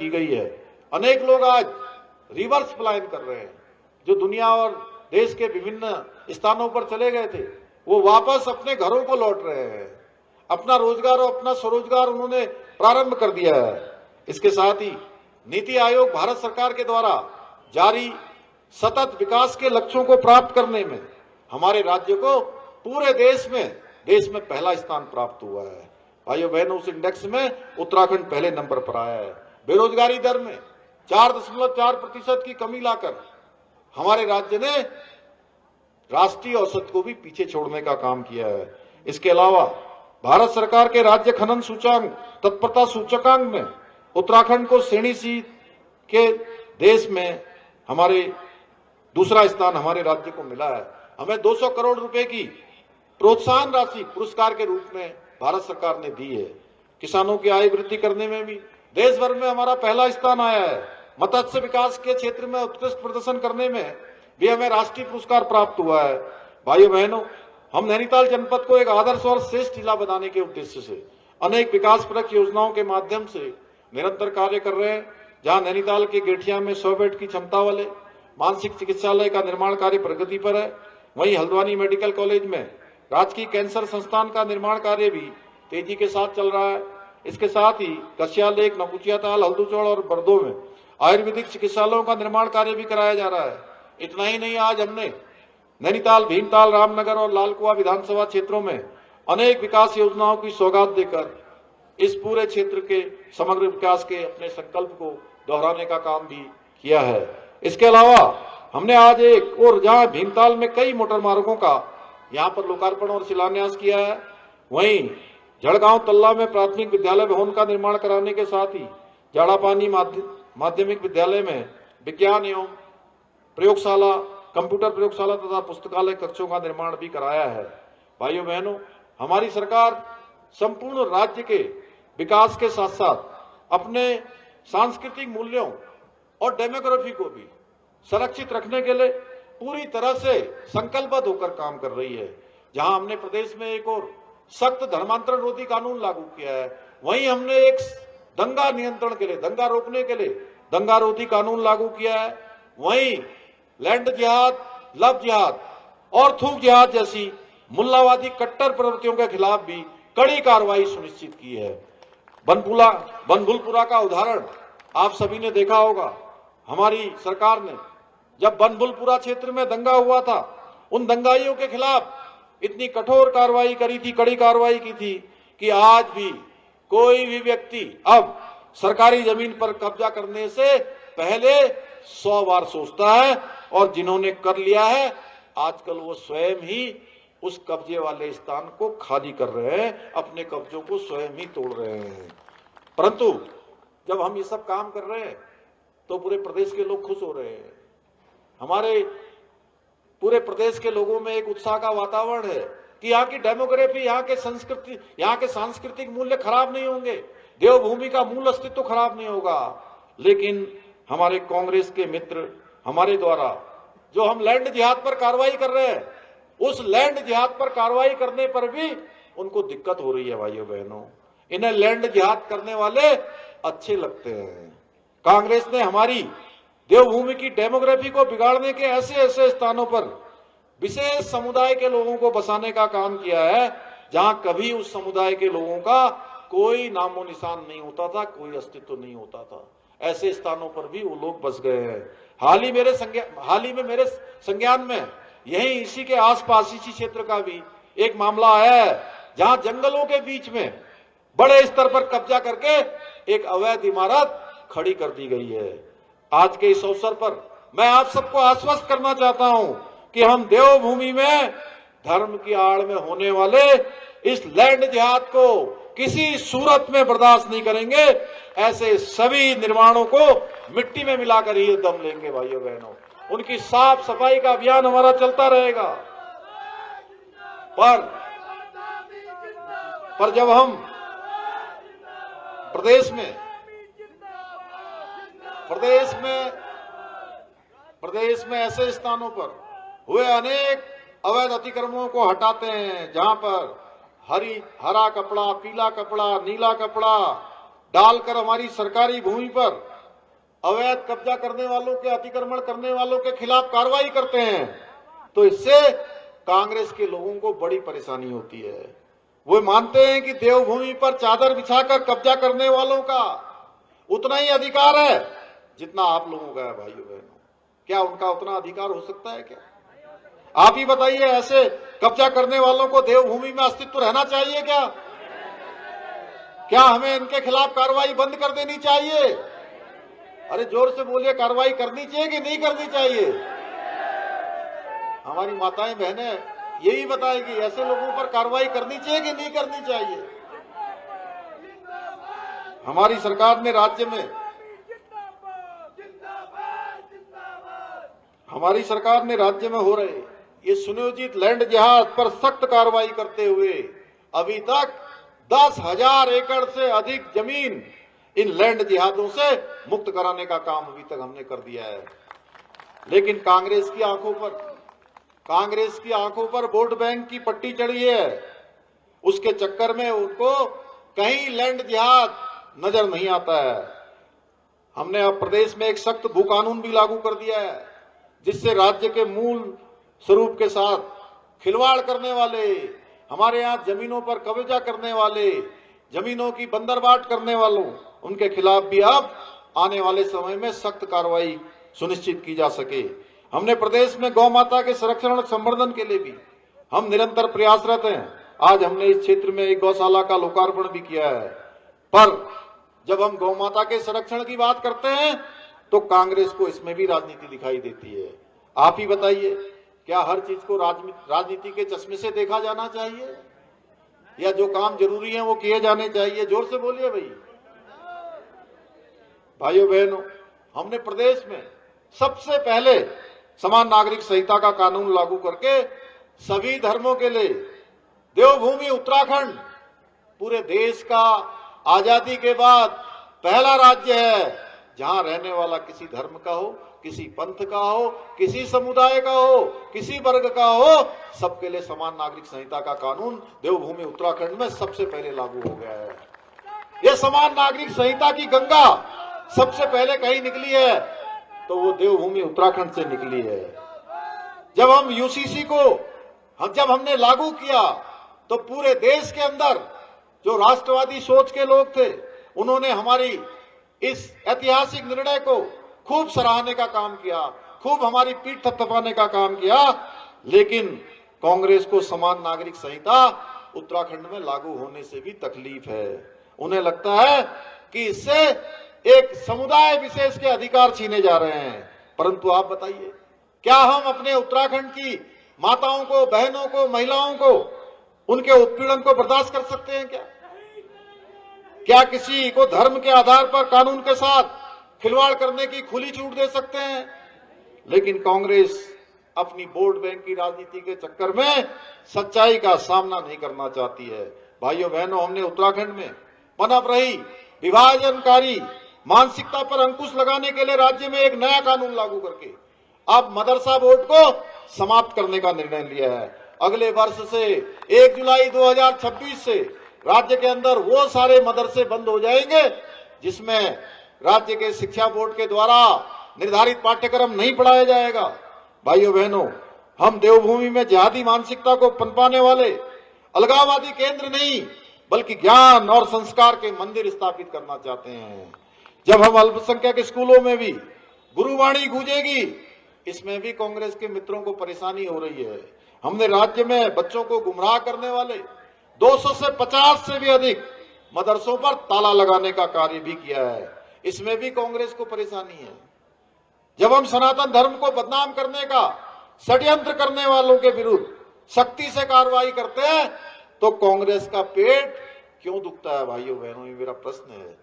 की गई है। अनेक लोग आज रिवर्स पलायन कर रहे हैं, जो दुनिया और देश के विभिन्न स्थानों पर चले गए थे, वो वापस अपने घरों को लौट रहे हैं। अपना रोजगार और अपना स्वरोजगार उन्होंने प्रारंभ कर दिया है। इसके साथ ही नीति आयोग भारत सरकार के द्वारा जारी सतत विकास के लक्ष्यों को प्राप्त करने में हमारे राज्य को पूरे देश में पहला स्थान प्राप्त हुआ है। भाइयों बहनों, उस इंडेक्स में उत्तराखंड पहले नंबर पर आया है। बेरोजगारी दर में 4.4% की कमी लाकर हमारे राज्य ने राष्ट्रीय औसत को भी पीछे छोड़ने का काम किया है। इसके अलावा भारत सरकार के राज्य खनन सूचांक तत्परता सूचकांक में उत्तराखंड को श्रेणी सी के देश में हमारे दूसरा स्थान हमारे राज्य को मिला है। हमें 200 करोड़ रुपए की प्रोत्साहन राशि पुरस्कार के रूप में भारत सरकार ने दी है। किसानों की आय वृद्धि करने में भी देश भर में हमारा पहला स्थान आया है। मत्स्य विकास के क्षेत्र में उत्कृष्ट प्रदर्शन करने में भी हमें राष्ट्रीय पुरस्कार प्राप्त हुआ है। भाइयों बहनों, हम नैनीताल जनपद को एक आदर्श और श्रेष्ठ जिला बनाने के उद्देश्य से अनेक विकासपरक योजनाओं के माध्यम से निरंतर कार्य कर रहे हैं। जहां नैनीताल के गेठिया में 100 बेड की क्षमता वाले मानसिक चिकित्सालय का निर्माण कार्य प्रगति पर है, वहीं हल्द्वानी मेडिकल कॉलेज में राजकीय कैंसर संस्थान का निर्माण कार्य भी तेजी के साथ चल रहा है। इसके साथ ही कसिया लेक, नकुचियाताल, हल्दूचौड़ और बरदो में आयुर्वेदिक चिकित्सालयों का निर्माण कार्य भी कराया जा रहा है। इतना ही नहीं, आज हमने नैनीताल, भीमताल, रामनगर और लालकुआ विधानसभा क्षेत्रों में अनेक विकास योजनाओं की सौगात देकर इस पूरे क्षेत्र के समग्र विकास के अपने संकल्प को दोहराने का काम भी किया है। इसके अलावा हमने आज एक और जहां भीमताल में कई मोटर मार्गों का यहां पर लोकार्पण और शिलान्यास किया है, वहीं जड़गांव तल्ला में प्राथमिक विद्यालय भवन का निर्माण कराने के साथ ही जाड़ापानी माध्यमिक विद्यालय में विज्ञान एवं प्रयोगशाला, कंप्यूटर प्रयोगशाला तथा पुस्तकालय कक्षों का निर्माण भी कराया है। भाइयों बहनों, हमारी सरकार संपूर्ण राज्य के विकास के साथ साथ अपने सांस्कृतिक मूल्यों और डेमोग्राफी को भी संरक्षित रखने के लिए पूरी तरह से संकल्पबद्ध होकर काम कर रही है। जहां हमने प्रदेश में एक और सख्त धर्मांतरण रोधी कानून लागू किया है, वहीं हमने एक दंगा नियंत्रण के लिए, दंगा रोकने के लिए दंगा रोधी कानून लागू किया है। वहीं लैंड जिहाद, लव जिहाद और थूक जिहाद जैसी मुल्लावादी कट्टर प्रवृत्तियों के खिलाफ भी कड़ी कार्रवाई सुनिश्चित की है। बनभुलपुरा का उदाहरण आप सभी ने देखा होगा। हमारी सरकार ने जब बनभुलपुरा क्षेत्र में दंगा हुआ था, उन दंगाइयों के खिलाफ इतनी कठोर कार्रवाई करी थी, कड़ी कार्रवाई की थी कि आज भी कोई भी व्यक्ति अब सरकारी जमीन पर कब्जा करने से पहले 100 बार सोचता है, और जिन्होंने कर लिया है आजकल वो स्वयं ही उस कब्जे वाले स्थान को खाली कर रहे हैं, अपने कब्जों को स्वयं ही तोड़ रहे हैं। परंतु जब हम ये सब काम कर रहे हैं तो पूरे प्रदेश के लोग खुश हो रहे हैं। हमारे पूरे प्रदेश के लोगों में एक उत्साह का वातावरण है कि यहाँ की डेमोग्राफी, यहाँ के संस्कृति, यहाँ के सांस्कृतिक मूल्य खराब नहीं होंगे, देवभूमि का मूल अस्तित्व खराब नहीं होगा। लेकिन हमारे कांग्रेस के मित्र हमारे द्वारा जो हम लैंड जिहाद पर कार्रवाई कर रहे हैं, उस लैंड जिहाद पर कार्रवाई करने पर भी उनको दिक्कत हो रही है। भाइयों बहनों, इन्हें लैंड जिहाद करने वाले अच्छे लगते हैं। कांग्रेस ने हमारी देवभूमि की डेमोग्राफी को बिगाड़ने के ऐसे ऐसे स्थानों पर विशेष समुदाय के लोगों को बसाने का काम किया है जहां कभी उस समुदाय के लोगों का कोई नामो निशान नहीं होता था, कोई अस्तित्व नहीं होता था। ऐसे स्थानों पर भी वो लोग बस गए हैं। हाल ही में मेरे संज्ञान में यही इसी के आसपास इसी क्षेत्र का भी एक मामला आया है, जहां जंगलों के बीच में बड़े स्तर पर कब्जा करके एक अवैध इमारत खड़ी कर दी गई है। आज के इस अवसर पर मैं आप सबको आश्वस्त करना चाहता हूं कि हम देवभूमि में धर्म की आड़ में होने वाले इस लैंड जिहाद को किसी सूरत में बर्दाश्त नहीं करेंगे। ऐसे सभी निर्माणों को मिट्टी में मिलाकर ही दम लेंगे। भाइयों बहनों, उनकी साफ सफाई का अभियान हमारा चलता रहेगा। पर जब हम प्रदेश में ऐसे स्थानों पर हुए अनेक अवैध अतिक्रमणों को हटाते हैं, जहां पर हरा कपड़ा, पीला कपड़ा, नीला कपड़ा डालकर हमारी सरकारी भूमि पर अवैध कब्जा करने वालों के, अतिक्रमण करने वालों के खिलाफ कार्रवाई करते हैं, तो इससे कांग्रेस के लोगों को बड़ी परेशानी होती है। वो मानते हैं कि देवभूमि पर चादर बिछाकर कब्जा करने वालों का उतना ही अधिकार है जितना आप लोगों का है। भाइयों बहनों, क्या उनका उतना अधिकार हो सकता है क्या? आप ही बताइए, ऐसे कब्जा करने वालों को देवभूमि में अस्तित्व रहना चाहिए क्या? क्या हमें इनके खिलाफ कार्रवाई बंद कर देनी चाहिए? अरे जोर से बोलिए, कार्रवाई करनी चाहिए कि नहीं करनी चाहिए? हमारी माताएं बहनें यही बताएगी, ऐसे लोगों पर कार्रवाई करनी चाहिए कि नहीं करनी चाहिए? हमारी सरकार ने राज्य में हो रहे ये सुनियोजित लैंड जिहाद पर सख्त कार्रवाई करते हुए अभी तक 10,000 एकड़ से अधिक जमीन इन लैंड जिहादों से मुक्त कराने का काम अभी तक हमने कर दिया है। लेकिन कांग्रेस की आंखों पर वोट बैंक की पट्टी चढ़ी है। उसके चक्कर में उनको कहीं लैंड जिहाद नजर नहीं आता है। हमने अब प्रदेश में एक सख्त भू कानून भी लागू कर दिया है, जिससे राज्य के मूल स्वरूप के साथ खिलवाड़ करने वाले, हमारे यहाँ जमीनों पर कब्जा करने वाले, जमीनों की बंदरबाट करने वालों, उनके खिलाफ भी अब आने वाले समय में सख्त कार्रवाई सुनिश्चित की जा सके। हमने प्रदेश में गौ माता के संरक्षण और संवर्धन के लिए भी हम निरंतर प्रयासरत हैं। आज हमने इस क्षेत्र में एक गौशाला का लोकार्पण भी किया है। पर जब हम गौ माता के संरक्षण की बात करते हैं तो कांग्रेस को इसमें भी राजनीति दिखाई देती है। आप ही बताइए, क्या हर चीज को राजनीति के चश्मे से देखा जाना चाहिए, या जो काम जरूरी है वो किए जाने चाहिए? जोर से बोलिए भाई। भाइयों बहनों, हमने प्रदेश में सबसे पहले समान नागरिक संहिता का कानून लागू करके सभी धर्मों के लिए देवभूमि उत्तराखंड पूरे देश का आजादी के बाद पहला राज्य है जहां रहने वाला किसी धर्म का हो, किसी पंथ का हो, किसी समुदाय का हो, किसी वर्ग का हो, सबके लिए समान नागरिक संहिता का कानून देवभूमि उत्तराखंड में सबसे पहले लागू हो गया है। यह समान नागरिक संहिता की गंगा सबसे पहले कहीं निकली है तो वो देवभूमि उत्तराखंड से निकली है। जब हम यूसीसी को जब हमने लागू किया तो पूरे देश के अंदर जो राष्ट्रवादी सोच के लोग थे, उन्होंने हमारी इस ऐतिहासिक निर्णय को खूब सराहने का काम किया, खूब हमारी पीठ थपथपाने का काम किया। लेकिन कांग्रेस को समान नागरिक संहिता उत्तराखंड में लागू होने से भी तकलीफ है। उन्हें लगता है कि इससे एक समुदाय विशेष के अधिकार छीने जा रहे हैं। परंतु आप बताइए, क्या हम अपने उत्तराखंड की माताओं को, बहनों को, महिलाओं को, उनके उत्पीड़न को बर्दाश्त कर सकते हैं क्या? क्या किसी को धर्म के आधार पर कानून के साथ खिलवाड़ करने की खुली छूट दे सकते हैं? लेकिन कांग्रेस अपनी वोट बैंक की राजनीति के चक्कर में सच्चाई का सामना नहीं करना चाहती है। भाइयों बहनों, हमने उत्तराखंड में पनप रही विभाजनकारी मानसिकता पर अंकुश लगाने के लिए राज्य में एक नया कानून लागू करके अब मदरसा बोर्ड को समाप्त करने का निर्णय लिया है। अगले वर्ष से 1 जुलाई 2026 से राज्य के अंदर वो सारे मदरसे बंद हो जाएंगे जिसमें राज्य के शिक्षा बोर्ड के द्वारा निर्धारित पाठ्यक्रम नहीं पढ़ाया जाएगा। भाइयों बहनों, हम देवभूमि में जिहादी मानसिकता को पनपाने वाले अलगाववादी केंद्र नहीं बल्कि ज्ञान और संस्कार के मंदिर स्थापित करना चाहते हैं। जब हम अल्पसंख्यक स्कूलों में भी गुरुवाणी गूंजेगी, इसमें भी कांग्रेस के मित्रों को परेशानी हो रही है। हमने राज्य में बच्चों को गुमराह करने वाले 200 से 50 से भी अधिक मदरसों पर ताला लगाने का कार्य भी किया है। इसमें भी कांग्रेस को परेशानी है। जब हम सनातन धर्म को बदनाम करने का षड्यंत्र करने वालों के विरुद्ध सख्ती से कार्रवाई करते हैं तो कांग्रेस का पेट क्यों दुखता है? भाइयों बहनों, ये मेरा प्रश्न है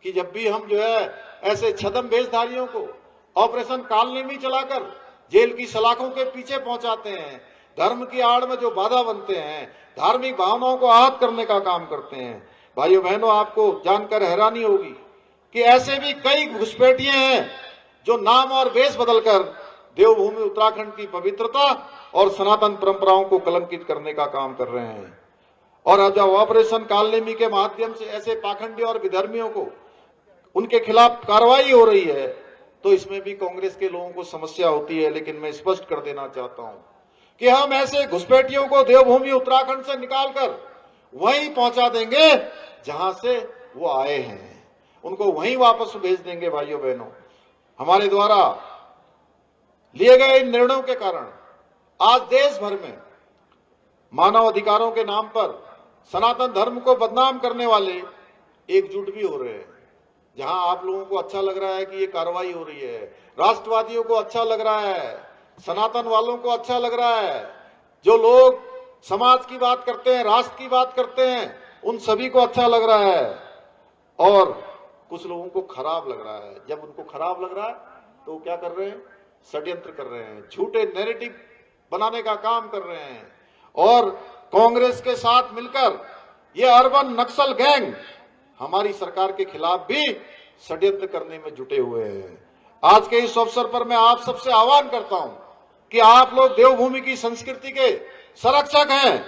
कि जब भी हम जो है ऐसे छद्म वेशधारियों को ऑपरेशन कालनेमी चलाकर जेल की सलाखों के पीछे पहुंचाते हैं, धर्म की आड़ में जो बाधा बनते हैं, धार्मिक भावनाओं को आहत करने का काम करते हैं। भाइयों बहनों, आपको जानकर हैरानी होगी कि ऐसे भी कई घुसपैठिए हैं जो नाम और वेश बदलकर देवभूमि उत्तराखंड की पवित्रता और सनातन परंपराओं को कलंकित करने का काम कर रहे हैं। और जब ऑपरेशन कालनेमी के माध्यम से ऐसे पाखंडी और विधर्मियों को उनके खिलाफ कार्रवाई हो रही है तो इसमें भी कांग्रेस के लोगों को समस्या होती है। लेकिन मैं स्पष्ट कर देना चाहता हूं कि हम ऐसे घुसपैठियों को देवभूमि उत्तराखंड से निकालकर वहीं पहुंचा देंगे जहां से वो आए हैं, उनको वहीं वापस भेज देंगे। भाइयों बहनों, हमारे द्वारा लिए गए इन निर्णयों के कारण आज देश भर में मानव अधिकारों के नाम पर सनातन धर्म को बदनाम करने वाले एकजुट भी हो रहे हैं। जहां आप लोगों को अच्छा लग रहा है कि ये कार्रवाई हो रही है, राष्ट्रवादियों को अच्छा लग रहा है, सनातन वालों को अच्छा लग रहा है, जो लोग समाज की बात करते हैं, राष्ट्र की बात करते हैं, उन सभी को अच्छा लग रहा है। और कुछ लोगों को खराब लग रहा है। जब उनको खराब लग रहा है तो वो क्या कर रहे हैं? षड्यंत्र कर रहे हैं, झूठे नैरेटिव बनाने का काम कर रहे हैं। और कांग्रेस के साथ मिलकर ये अर्बन नक्सल गैंग हमारी सरकार के खिलाफ भी षड्यंत्र करने में जुटे हुए हैं। आज के इस अवसर पर मैं आप सबसे आह्वान करता हूं कि आप लोग देवभूमि की संस्कृति के संरक्षक हैं,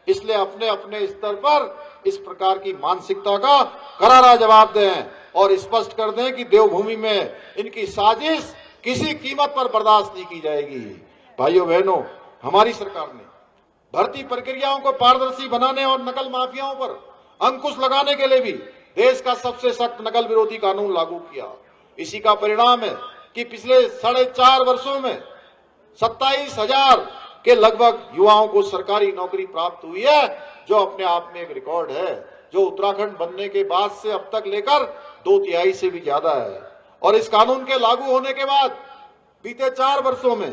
इसलिए अपने अपने स्तर पर इस प्रकार की मानसिकता का करारा जवाब दें और स्पष्ट कर दें कि देवभूमि में इनकी साजिश किसी कीमत पर बर्दाश्त नहीं की जाएगी। भाइयों बहनों, हमारी सरकार ने भर्ती प्रक्रियाओं को पारदर्शी बनाने और नकल माफियाओं पर अंकुश लगाने के लिए भी देश का सबसे सख्त नकल विरोधी कानून लागू किया। इसी का परिणाम है कि पिछले 4.5 वर्षों में 27,000 के लगभग युवाओं को सरकारी नौकरी प्राप्त हुई है, जो अपने आप में एक रिकॉर्ड है, जो उत्तराखंड बनने के बाद से अब तक लेकर 2/3 से भी ज्यादा है। और इस कानून के लागू होने के बाद बीते 4 वर्षों में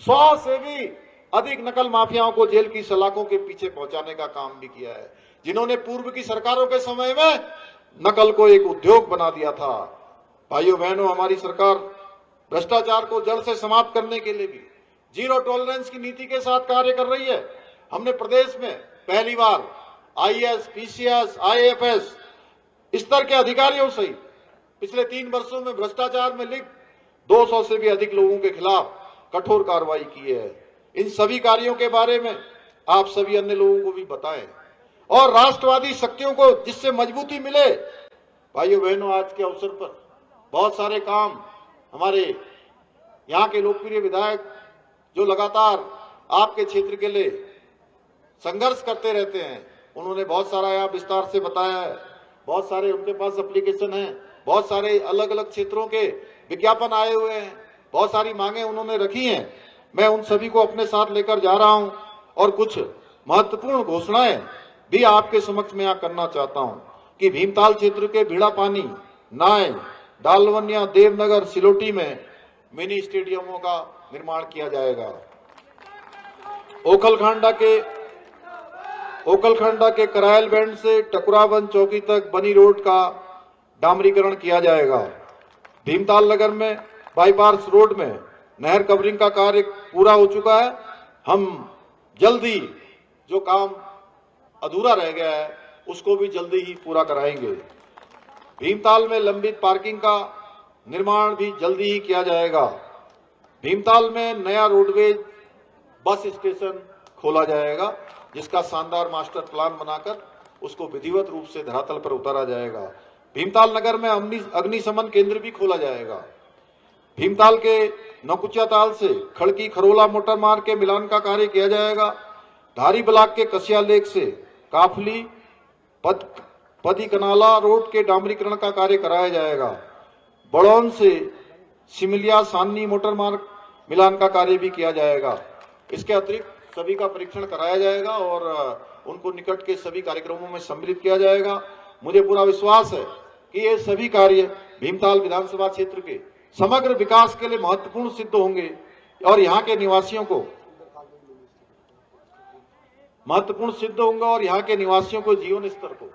100 से भी अधिक नकल माफियाओं को जेल की सलाखों के पीछे पहुंचाने का काम भी किया है, जिन्होंने पूर्व की सरकारों के समय में नकल को एक उद्योग बना दिया था। भाइयों बहनों, हमारी सरकार भ्रष्टाचार को जड़ से समाप्त करने के लिए भी जीरो टॉलरेंस की नीति के साथ कार्य कर रही है। हमने प्रदेश में पहली बार आईएएस, पीसीएस, आईएफएस स्तर के अधिकारियों सहित पिछले 3 वर्षों में भ्रष्टाचार में लिप्त 200 से भी अधिक लोगों के खिलाफ कठोर कार्रवाई की है। इन सभी कार्यों के बारे में आप सभी अन्य लोगों को भी बताएं और राष्ट्रवादी शक्तियों को जिससे मजबूती मिले। भाइयों बहनों, आज के अवसर पर बहुत सारे काम हमारे यहाँ के लोकप्रिय विधायक जो लगातार आपके क्षेत्र के लिए संघर्ष करते रहते हैं, उन्होंने बहुत सारा यहाँ विस्तार से बताया है। बहुत सारे उनके पास एप्लीकेशन है, बहुत सारे अलग अलग क्षेत्रों के विज्ञापन आए हुए हैं, बहुत सारी मांगे उन्होंने रखी हैं। मैं उन सभी को अपने साथ लेकर जा रहा हूं और कुछ महत्वपूर्ण घोषणाएं भी आपके समक्ष में यहाँ करना चाहता हूं कि भीमताल क्षेत्र के भिड़ापानी, नाय, डालवनिया, देवनगर, सिलोटी में मिनी स्टेडियमों का निर्माण किया जाएगा। ओखलखांडा के करायल बैंड से टकुराबंद चौकी तक बनी रोड का डामरीकरण किया जाएगा। भीमताल नगर में बाईपास रोड में नहर कवरिंग का कार्य पूरा हो चुका है। हम जल्दी जो काम अधूरा रह गया है उसको भी जल्दी ही पूरा कराएंगे। भीमताल में लंबित पार्किंग का निर्माण भी जल्दी ही किया जाएगा। भीमताल में नया रोडवेज बस स्टेशन खोला जाएगा, जिसका शानदार मास्टर प्लान बनाकर उसको विधिवत रूप से धरातल पर उतारा जाएगा। भीमताल नगर में अग्निशमन केंद्र भी खोला जाएगा। भीमताल के नौकुचिया ताल से खड़की खरोला मोटर मार्ग के मिलान का कार्य किया जाएगा। धारी ब्लॉक के कसिया लेक से काफली पदी कनाला रोड के डामरीकरण का कार्य कराया जाएगा। बड़ौन से सिमलिया सान्नी मोटर मार्ग मिलान का कार्य भी किया जाएगा। इसके अतिरिक्त सभी का परीक्षण कराया जाएगा और उनको निकट के सभी कार्यक्रमों में सम्मिलित किया जाएगा। मुझे पूरा विश्वास है कि ये सभी कार्य भीमताल विधानसभा क्षेत्र के समग्र विकास के लिए महत्वपूर्ण सिद्ध होंगे और यहाँ के निवासियों को जीवन स्तर को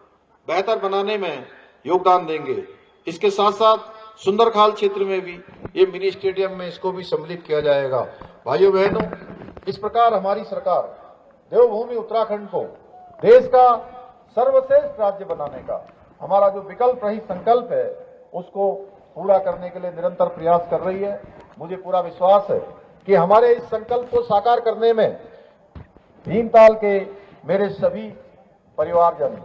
बेहतर बनाने में योगदान देंगे। इसके साथ साथ सुंदरखाल क्षेत्र में भी ये मिनी स्टेडियम में इसको भी सम्मिलित किया जाएगा। भाइयों बहनों, इस प्रकार हमारी सरकार देवभूमि उत्तराखंड को देश का सर्वश्रेष्ठ राज्य बनाने का हमारा जो विकल्प रहित संकल्प है उसको पूरा करने के लिए निरंतर प्रयास कर रही है। मुझे पूरा विश्वास है कि हमारे इस संकल्प को साकार करने में भीमताल के मेरे सभी परिवारजन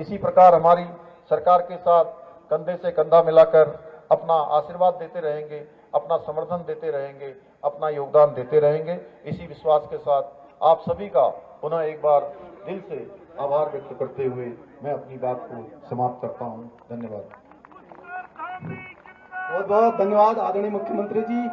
इसी प्रकार हमारी सरकार के साथ कंधे से कंधा मिलाकर अपना आशीर्वाद देते रहेंगे। अपना समर्थन देते रहेंगे, अपना योगदान देते रहेंगे। इसी विश्वास के साथ आप सभी का पुनः एक बार दिल से आभार व्यक्त करते हुए मैं अपनी बात को समाप्त करता हूं। धन्यवाद। बहुत बहुत धन्यवाद आदरणीय मुख्यमंत्री जी।